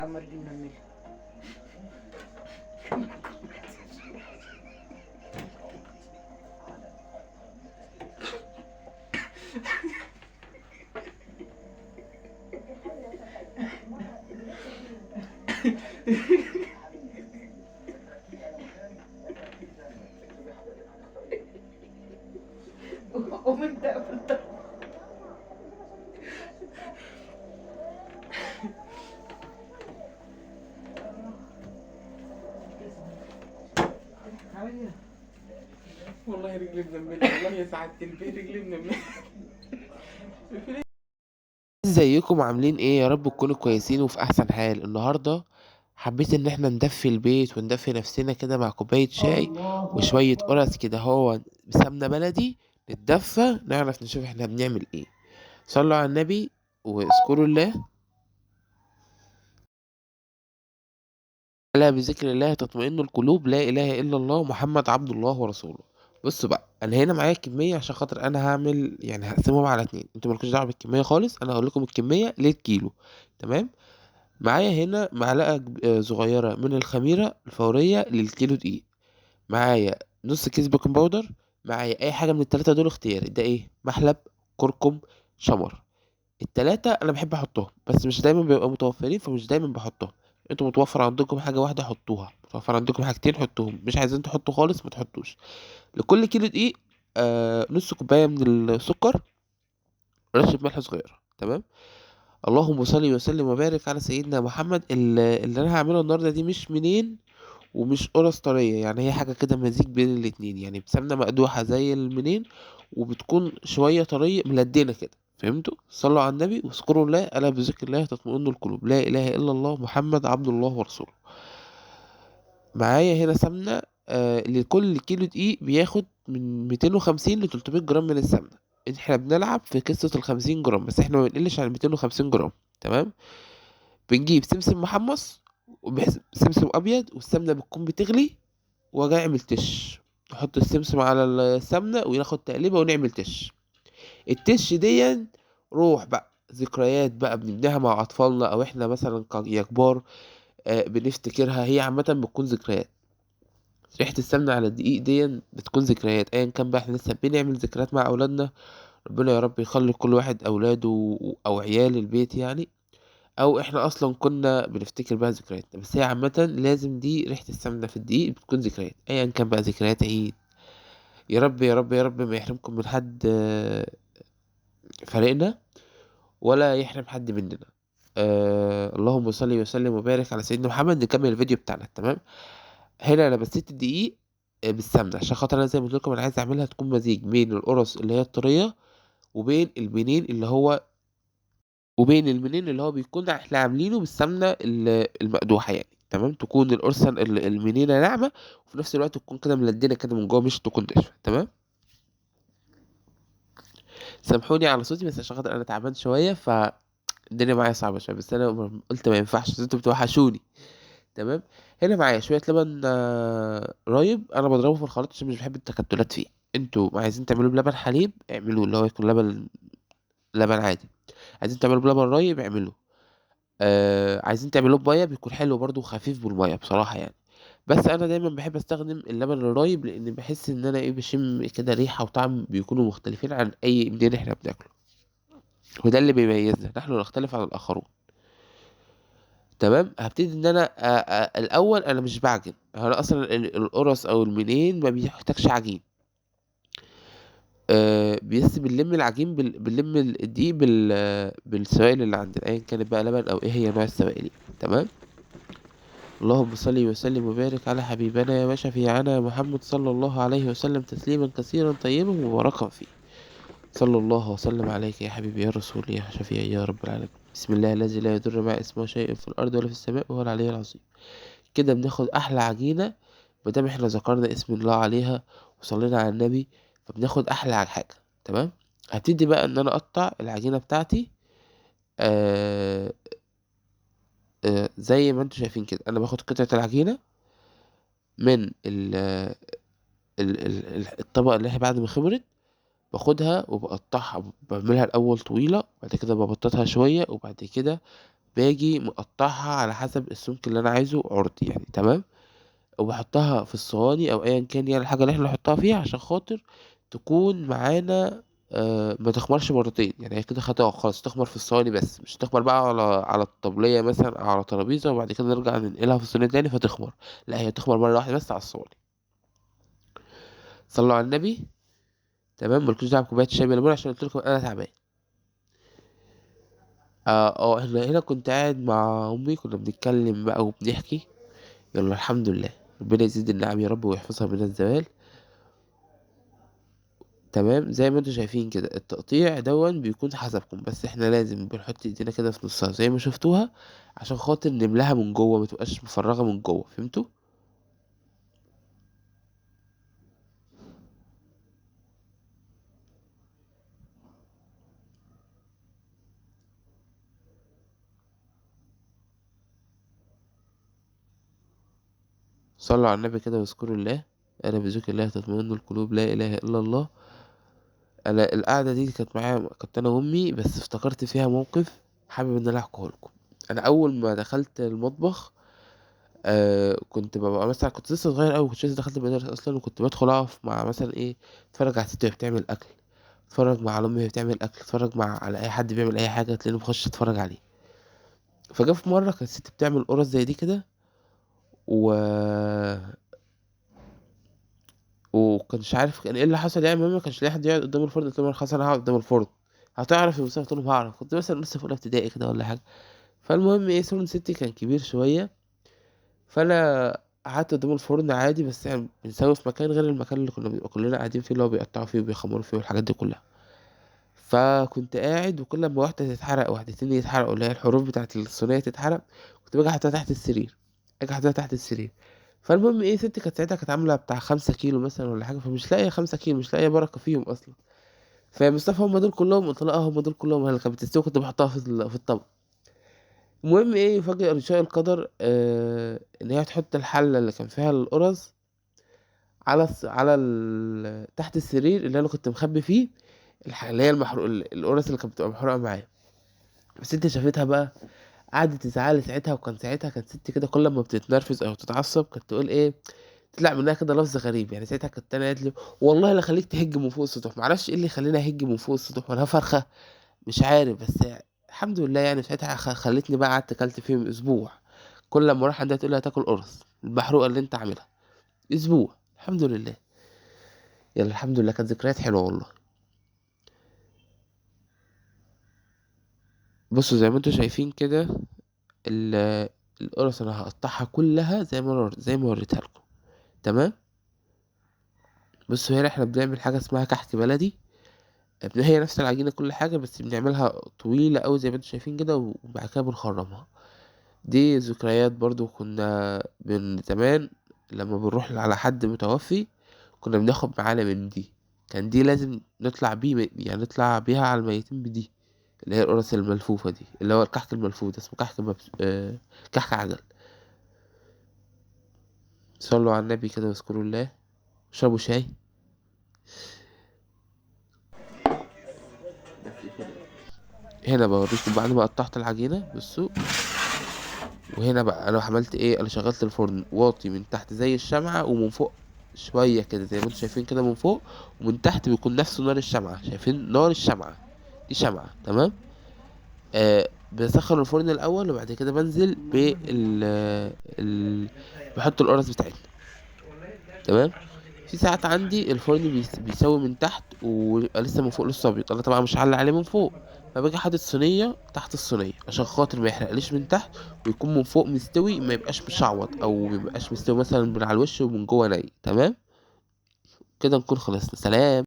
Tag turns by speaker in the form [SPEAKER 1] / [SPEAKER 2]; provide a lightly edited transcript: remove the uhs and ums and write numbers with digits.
[SPEAKER 1] عمال دي منملة. قوم انت قفلت. والله رجلي منملة، والله يا سعادة البيت رجلي منملة.
[SPEAKER 2] ازيكم عاملين ايه؟ يا رب تكونوا كويسين وفي احسن حال. النهارده حبيت ان احنا ندفي البيت وندفي نفسنا كده مع كوبايه شاي
[SPEAKER 1] الله
[SPEAKER 2] وشويه
[SPEAKER 1] أكبر.
[SPEAKER 2] قرص كده هو بسمنه بلدي. نتدفى نعرف نشوف احنا بنعمل ايه. صلوا على النبي واذكروا الله. الا بذكر الله تطمئن القلوب، لا اله الا الله محمد عبد الله ورسوله. بصوا بقى، انا هنا معايا كميه عشان خاطر انا هعمل يعني هقسمهم على اتنين. انتوا مالكوش دعوه بالكميه خالص، انا هقول لكم الكميه للكيلو. تمام. معايا هنا معلقة صغيرة من الخميرة الفورية للكيلو دقيق. معايا نص كيس بيكنج باودر. معايا أي حاجة من التلاتة دول اختياري، ده ايه؟ محلب، كركم، شمر. التلاتة أنا بحب أحطهم بس مش دايما بيبقى متوفرين، فمش دايما بحطهم. انتوا متوفر عندكم حاجة واحدة حطوها، متوفر عندكم حاجتين حطوهم، مش عايزين تحطوا خالص ما تحطوش. لكل كيلو دقيق نص كوباية من السكر، رشة ملح صغيرة. تمام. اللهم صل وسلم وبارك على سيدنا محمد. اللي انا هعمله النهارده دي مش منين ومش قرص طريه، يعني هي حاجه كده مزيج بين الاتنين، يعني بسمنه مقدوحه زي المنين وبتكون شويه طريه ملدنه كده. فهمتوا؟ صلوا على النبي واذكروا الله، الا بذكر الله تطمئن القلوب، لا اله الا الله محمد عبد الله ورسوله. معايا هنا سمنه. لكل كيلو دقيق بياخد من 250 ل 300 جرام من السمنه. احنا بنلعب في قصه ال 50 جرام بس، احنا ما بنقلش عن 250 جرام. تمام. بنجيب سمسم محمص سمسم ابيض، والسمنه بتكون بتغلي، واجي اعمل تش. نحط السمسم على السمنه وناخد تقليبه ونعمل تش. التش دي روح بقى ذكريات بقى بنبنيها مع اطفالنا، او احنا مثلا يا كبار بنفتكرها. هي عامه بتكون ذكريات. ريحه السمنه على الدقيق دي بتكون ذكريات، ايا كان بقى احنا لسه بنعمل ذكريات مع اولادنا. ربنا يا رب يخلي كل واحد اولاده او عيال البيت يعني، او احنا اصلا كنا بنفتكر بقى ذكرياتنا. بس هي عامه لازم دي ريحه السمنه في الدقيق بتكون ذكريات، ايا كان بقى ذكريات عيد. يا رب يا رب يا رب ما يحرمكم من حد فارقنا، ولا يحرم حد مننا. اللهم صل وسلم وبارك على سيدنا محمد. نكمل الفيديو بتاعنا. تمام. هنا انا بسيت الدقيق بالسمنه عشان خاطر انا زي ما قلت لكم انا عايز اعملها تكون مزيج بين القرص اللي هي الطريه وبين المنين اللي هو بيكون احنا عاملينه بالسمنه المقدوحه يعني. تمام. تكون القرصه المنينه ناعمه، وفي نفس الوقت تكون كده ملدنه كده من جوه، مش تكون ناشفه. تمام. سامحوني على صوتي بس عشان خاطر انا تعبان شويه، فالدنيا معايا صعبه شويه، بس انا قلت ما ينفعش أصل انتوا بتوحشوني. تمام. هنا معايا شويه لبن رايب، انا بضربه في الخلاط عشان مش بحب التكتلات فيه. انتوا عايزين تعملوه بلبن حليب اعملوه، اللي هو يكون لبن عادي. عايزين تعملوه بلبن رايب اعملوه. عايزين تعملوه بميه بيكون حلو برضو وخفيف بالميه بصراحه يعني. بس انا دايما بحب استخدم اللبن الرايب، لان بحس ان انا ايه بشم كده ريحه وطعم بيكونوا مختلفين عن اي منين احنا بناكله، وده اللي بيميزنا، نحن نختلف عن الاخرون. تمام. هبتدي ان انا الاول انا مش بعجن، انا اصلا القرص او المنين ما بيحتاجش عجين. بس بنلم العجين بنلم الدقيق بالسوائل اللي عندنا، ايا كانت بقى لبن او ايه هي نوع السوائل يعني. تمام. اللهم صل وسلم وبارك على حبيبنا وشفيعنا محمد صلى الله عليه وسلم تسليما كثيرا طيبا مباركا فيه. صلى الله وسلم عليك يا حبيبي يا رسول يا شفيعي يا رب العالمين. بسم الله الذي لا يضر مع اسمه شيء في الارض ولا في السماء وهو العلي العظيم. كده بناخد احلى عجينه، مادام احنا ذكرنا اسم الله عليها وصلينا على النبي، فبناخد احلى حاجه. تمام. هبتدي بقى ان انا اقطع العجينه بتاعتي. آه زي ما انتم شايفين كده انا باخد قطعه العجينه من الطبقة اللي هي بعد ما خمرت، باخدها وبقطعها، بعملها الأول طويلة، بعد كده ببططها شوية، وبعد كده باجي مقطعها على حسب السمك اللي انا عايزه عرضي يعني، تمام. وبحطها في الصواني او ايا كان يعني الحاجه اللي احنا نحطها فيها، عشان خاطر تكون معانا ما تخمرش مرتين. يعني هي كده خطأ خالص، تخمر في الصواني بس، مش تخمر بقى على الطبلية مثلا او على ترابيزة وبعد كده نرجع ننقلها في الصينية تاني فتخمر. لا، هي تخمر مرة واحدة بس على الصواني. صلوا على النبي. تمام. ملكوش دعوة بكوباية شاي بلبن عشان قلت لكم انا تعبان. احنا هنا كنت قاعد مع امي، كنا بنتكلم بقى وبنحكي. يلا الحمد لله. ربنا يزيد النعم يا رب ويحفظها من الزوال. تمام. زي ما انتوا شايفين كده التقطيع دون بيكون حسبكم، بس احنا لازم بنحط ايدينا كده في نصها زي ما شفتوها، عشان خاطر نملاها من جوه، ما تبقاش مفرغه من جوه. فهمتوا؟ صلوا على النبي كده واذكروا الله. انا بذكر الله تطمئن القلوب، لا اله الا الله. انا القعده دي كانت معايا، كنت انا وامي، بس افتكرت فيها موقف حابب ان انا احكيه لكم. انا اول ما دخلت المطبخ، كنت ببقى مثلا، كنت لسه صغير قوي، كنت لسه دخلت المدارس اصلا، وكنت بدخل اقف مع مثلا ايه، اتفرج على ستي وهي بتعمل اكل، اتفرج مع امي وهي بتعمل اكل، اتفرج على اي حد بيعمل اي حاجه تلاقيني بخش اتفرج عليه. فجاء في مره كانت ست بتعمل قرص زي دي كده، و وكانش عارف كان ايه اللي حصل يعني. المهم مكانش لاقي حد يقعد قدام الفرن، قلت له خلاص انا هقعد قدام الفرن. هتعرف يا مصطفى؟ قلت له هعرف. كنت مثلا لسه في اولى ابتدائي كده ولا حاجه. فالمهم ايه، سوري ستي كان كبير شويه، فانا قعدت قدام الفرن عادي، بس يعني بنسوي في مكان غير المكان اللي كنا بنبقى كلنا قاعدين فيه، اللي هو بيقطعوا فيه وبيخمروا فيه والحاجات دي كلها. فكنت قاعد، وكل ما واحدة تتحرق واحدتين يتحرقوا، اللي هي الحروف بتاعت الصينية تتحرق، كنت باجي احطها تحت السرير. اجي احطها تحت السرير. فالمهم ايه، ستي كانت ساعتها كانت عاملة بتاع 5 كيلو مثلا ولا حاجة، فمش لاقية 5 كيلو، مش لاقية بركة فيهم اصلا. فيا مصطفى هم دول كلهم؟ قلت لها هم دول كلهم. اللي كانت بتستوي كنت بحطها في الطبق. المهم ايه، يفاجئ رجاء القدر ان هي تحط الحلة اللي كان فيها القرص تحت السرير اللي انا كنت مخبي فيه، اللي هي المحروق، القرص اللي كانت بتبقى محروقة معايا. بس انت شافتها بقى، قعدت تزعل ساعتها. وكان ساعتها كانت ستي كده كل ما بتتنرفز او تتعصب كانت تقول ايه، تطلع منها كده لفظ غريب. يعني ساعتها كنت انا قالت لي والله لا خليك تهج من فوق السطوح. معرفش ايه اللي يخليني اهج من فوق السطوح وانا فرخه، مش عارف. بس الحمد لله يعني ساعتها خلتني بقى، قعدت اكلت فيهم اسبوع. كل لما اروح عندها تقول لي هتاكل قرص المحروقه اللي انت عاملها. اسبوع الحمد لله. يلا الحمد لله، كانت ذكريات حلوه والله. بصوا زي ما انتوا شايفين كده، ال- القرص انا هقطعها كلها زي ما وريتها لكم. تمام. بصوا هنا احنا بنعمل حاجه اسمها كحك بلدي. هي نفس العجينه كل حاجه، بس بنعملها طويله قوي زي ما انتوا شايفين كده، وبعد كده بنخرمها. دي ذكريات برضو. كنا من زمان لما بنروح على حد متوفي كنا بناخد معانا من دي. كان دي لازم نطلع بيه، يعني نطلع بيها على الميتين بدي، اللي هي القرص الملفوفة دي، اللي هو الكحك الملفوف ده اسمه كحك عجل. صلوا على النبي كده واذكروا الله. اشربوا شاي. هنا بوريكم بعد ما قطعت العجينة، بصوا. وهنا بقى انا عملت ايه، انا شغلت الفرن واطي من تحت زي الشمعة، ومن فوق شوية كده زي ما انتم شايفين كده من فوق، ومن تحت بيكون نفسه نار الشمعة. شايفين نار الشمعة؟ دي شمعة. تمام. بسخن الفرن الاول، وبعد كده بنزل بحط القرص بتاعتنا. تمام. في ساعات عندي الفرن بيسوي من تحت ويبقى لسه من فوق لسه ابيض، انا طبعا مش هعلق عليه من فوق، فباجي حاطط صينيه تحت الصينيه عشان خاطر ما يحرقليش من تحت، ويكون من فوق مستوي، ما يبقاش مشعوط او ما يبقاش مستوي مثلا من على الوش ومن جوه ني. تمام. كده نكون خلصنا. سلام.